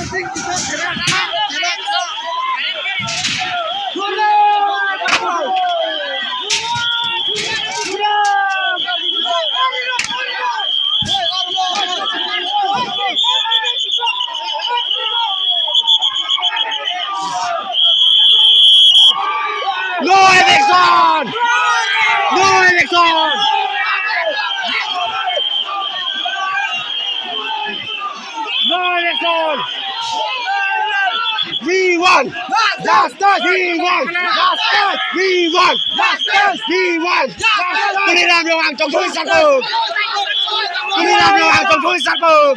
No election! No election! No election! We won! Justice! We won! Justice! We won! Justice! We won! Tôi đi làm điều hàng chống thôi sát bờ! Tôi đi làm điều hàng chống thôi sát bờ!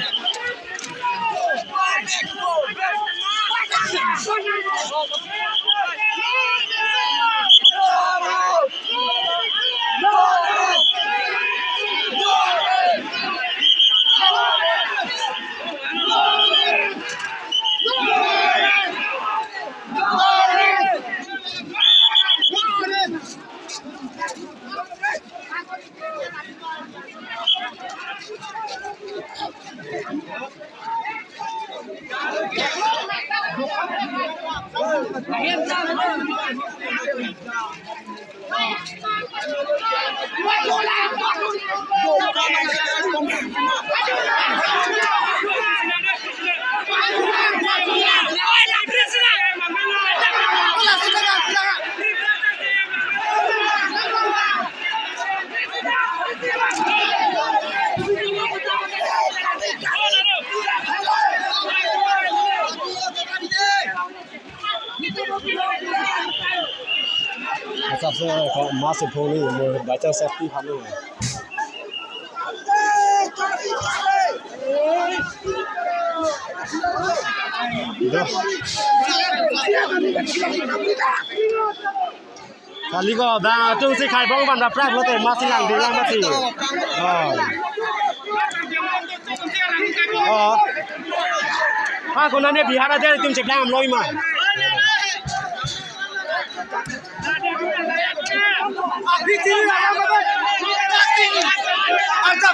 Sắp sẽ có massive pony một bài chơi safety phát luôn. Kali ko da tung si khai bong ban da prap lo te masin lang di lang mati. Kon ne bihar ade tim chek dam loi ma. Ada